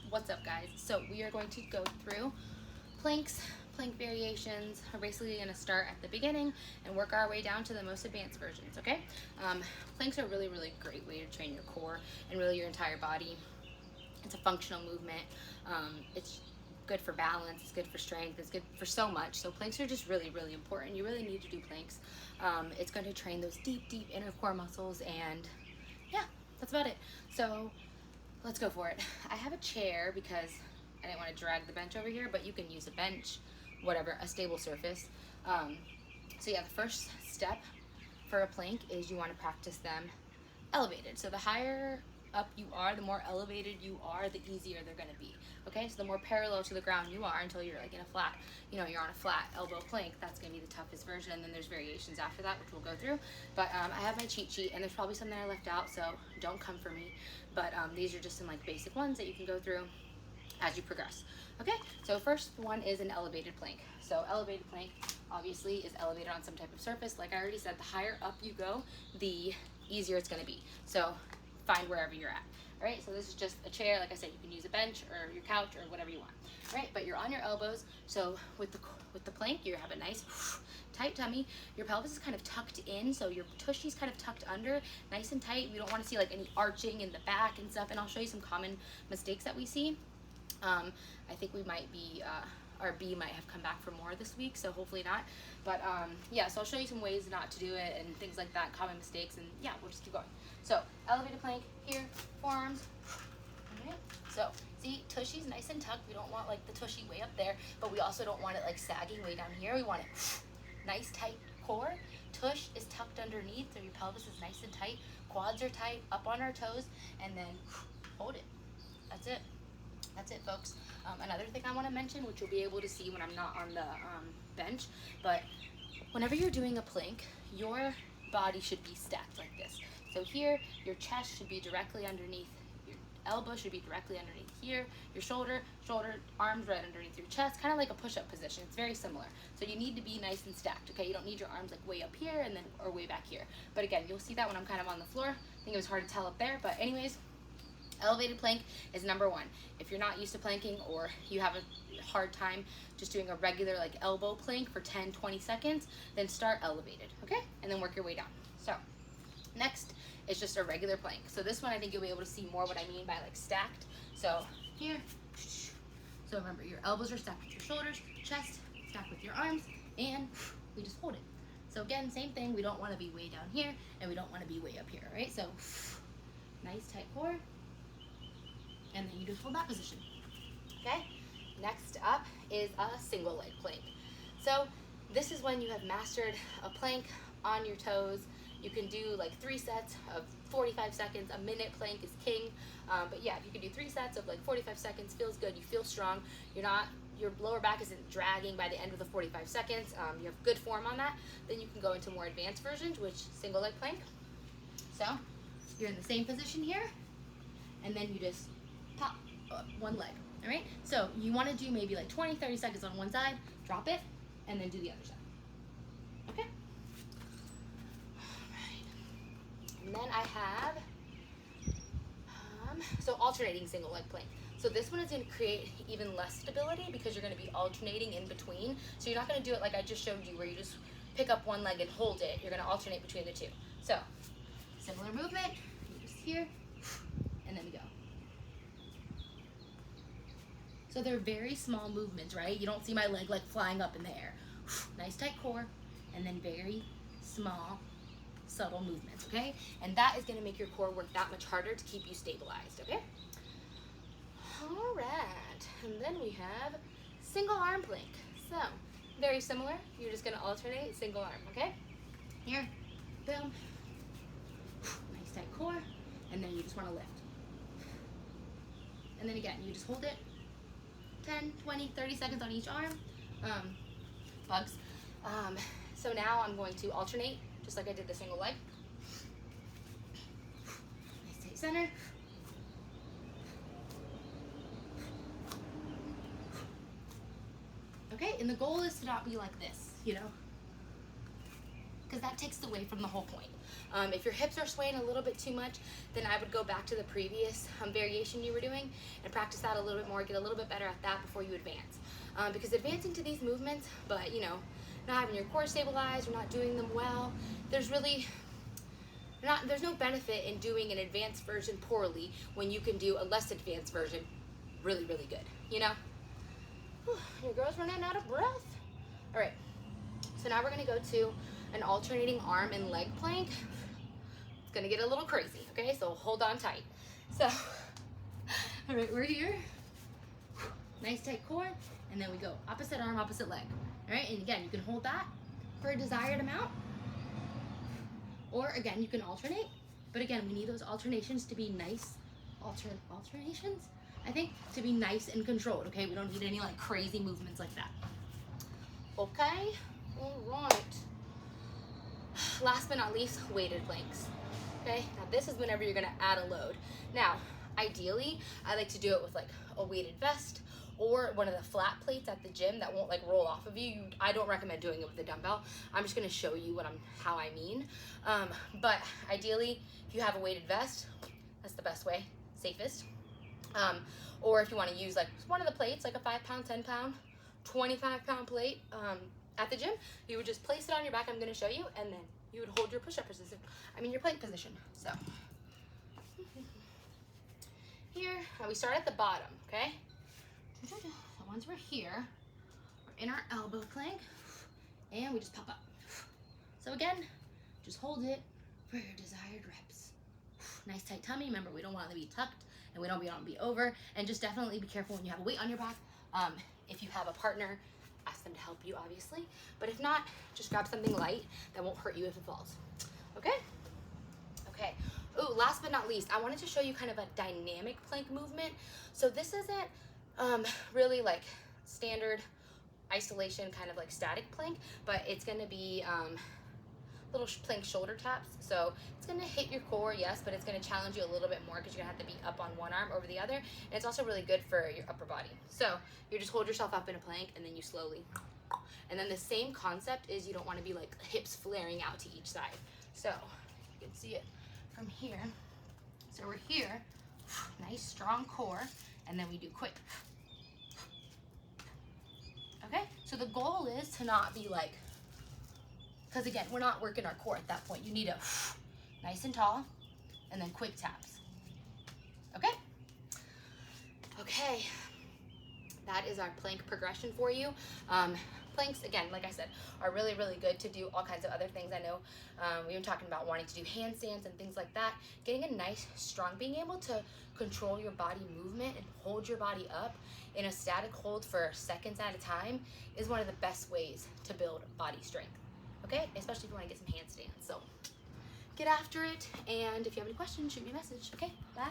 What's up, guys? So we are going to go through planks, plank variations. We're basically going to start at the beginning and work our way down to the most advanced versions, okay? Planks are a really great way to train your core and really your entire body. It's a functional movement. It's good for balance, it's good for strength, it's good for so much. So planks are just really important. You really need to do planks. It's going to train those deep inner core muscles, and yeah, that's about it. So let's go for it. I have a chair because I didn't want to drag the bench over here, but you can use a bench, whatever, a stable surface. So yeah, the first step for a plank is you want to practice them elevated. So the higher up you are, the more elevated you are, the easier they're going to be. Okay, so the more parallel to the ground you are until you're like in a flat, you're on a flat elbow plank, that's going to be the toughest version, and then there's variations after that, which we'll go through. But I have my cheat sheet, and there's probably some that I left out, so don't come for me. But these are just some like basic ones that you can go through as you progress. Okay, so first one is an elevated plank. So elevated plank obviously is elevated on some type of surface. Like I already said, the higher up you go, the easier it's going to be. So find wherever you're at. All right, so this is just a chair. Like I said, you can use a bench or your couch or whatever you want. All right, but you're on your elbows. So with the plank, you have a nice tight tummy. Your pelvis is kind of tucked in, so your tushy's kind of tucked under, nice and tight. We don't want to see like any arching in the back and stuff. And I'll show you some common mistakes that we see. I think we might be, our B might have come back for more this week, so hopefully not. But yeah, so I'll show you some ways not to do it and things like that, common mistakes, and yeah, we'll just keep going. So elevated plank here, forearms. All right. So see, tushy's nice and tucked. We don't want like the tushy way up there, but we also don't want it like sagging way down here. We want it nice tight core. Tush is tucked underneath, so your pelvis is nice and tight. Quads are tight, up on our toes, and then hold it. That's it. That's it, folks. Another thing I want to mention, which you'll be able to see when I'm not on the bench, but whenever you're doing a plank, your body should be stacked like this. So here, your chest should be directly underneath, your elbow should be directly underneath here, your shoulder, arms right underneath your chest, kind of like a push-up position. It's very similar. So you need to be nice and stacked, okay? You don't need your arms like way up here and then or way back here. But again, you'll see that when I'm kind of on the floor. I think it was hard to tell up there, but anyways, elevated plank is number one. If you're not used to planking or you have a hard time just doing a regular like elbow plank for 10-20 seconds, then start elevated, okay? And then work your way down. So next is just a regular plank. So this one I think you'll be able to see more what I mean by like stacked. So here, so remember your elbows are stacked with your shoulders, chest stacked with your arms, and we just hold it. So again, same thing, we don't want to be way down here and we don't want to be way up here, right? So nice tight core. And then you just hold that position. Okay? Next up is a single leg plank. So this is when you have mastered a plank on your toes. You can do like 3 sets of 45 seconds. A minute plank is king. But yeah, if you can do 3 sets of like 45 seconds, feels good, you feel strong. Your lower back isn't dragging by the end of the 45 seconds. You have good form on that. Then you can go into more advanced versions, which single leg plank. So you're in the same position here, and then you just pop up one leg. All right, so you want to do maybe like 20-30 seconds on one side, drop it, and then do the other side. Okay, all right. And then I have so alternating single leg plank. So this one is going to create even less stability because you're going to be alternating in between. So you're not going to do it like I just showed you where you just pick up one leg and hold it. You're going to alternate between the two. So similar movement, you just here, and then we go. So they're very small movements, right? You don't see my leg like flying up in the air. Nice tight core, and then very small, subtle movements, okay? And that is gonna make your core work that much harder to keep you stabilized, okay? All right, and then we have single arm plank. So, very similar. You're just gonna alternate single arm, okay? Here, boom. Nice tight core, and then you just wanna lift. And then again, you just hold it 10, 20, 30 seconds on each arm. Bugs. So now I'm going to alternate, just like I did the single leg. Nice tight center. Okay, and the goal is to not be like this, because that takes away from the whole point. If your hips are swaying a little bit too much, then I would go back to the previous variation you were doing and practice that a little bit more, get a little bit better at that before you advance. Because advancing to these movements, but you know, not having your core stabilized, or not doing them well, there's no benefit in doing an advanced version poorly when you can do a less advanced version really, really good, you know? Whew, your girl's running out of breath. All right, so now we're gonna go to an alternating arm and leg plank. It's gonna get a little crazy, okay? So hold on tight. So, all right, we're here. Nice tight core, and then we go opposite arm, opposite leg. All right, and again, you can hold that for a desired amount, or again, you can alternate. But again, we need those alternations to be nice. Alternations? I think to be nice and controlled, okay? We don't need any like crazy movements like that. Okay, all right. Last but not least, weighted planks. Okay, now this is whenever you're gonna add a load. Now, ideally, I like to do it with like a weighted vest or one of the flat plates at the gym that won't like roll off of you. I don't recommend doing it with a dumbbell. I'm just gonna show you how I mean. But ideally, if you have a weighted vest, that's the best way, safest. Or if you wanna use like one of the plates, like a 5 pound, 10 pound, 25 pound plate at the gym, you would just place it on your back, I'm gonna show you, and then you would hold your push-up position, your plank position. So, here, now we start at the bottom, okay? So once we're here, we're in our elbow plank, and we just pop up. So again, just hold it for your desired reps. Nice tight tummy. Remember, we don't want it to be tucked, and we don't want to be over, and just definitely be careful when you have a weight on your back. If you have a partner, ask them to help you, obviously. But if not, just grab something light that won't hurt you if it falls. Okay? Okay. Ooh, last but not least, I wanted to show you kind of a dynamic plank movement. So this isn't really like standard isolation, kind of like static plank, but it's gonna be little plank shoulder taps. So it's gonna hit your core, yes, but it's gonna challenge you a little bit more because you're gonna have to be up on one arm over the other. And it's also really good for your upper body. So you just hold yourself up in a plank and then you slowly. And then the same concept is you don't wanna be like hips flaring out to each side. So you can see it from here. So we're here, nice strong core, and then we do quick. Okay, so the goal is to not be like, because again, we're not working our core at that point. You need a nice and tall, and then quick taps. Okay? Okay, that is our plank progression for you. Planks, again, like I said, are really, really good to do all kinds of other things. I know we've been talking about wanting to do handstands and things like that. Getting a nice, strong, being able to control your body movement and hold your body up in a static hold for seconds at a time is one of the best ways to build body strength. Okay, especially if you want to get some handstands. So get after it, and if you have any questions, shoot me a message. Okay, bye.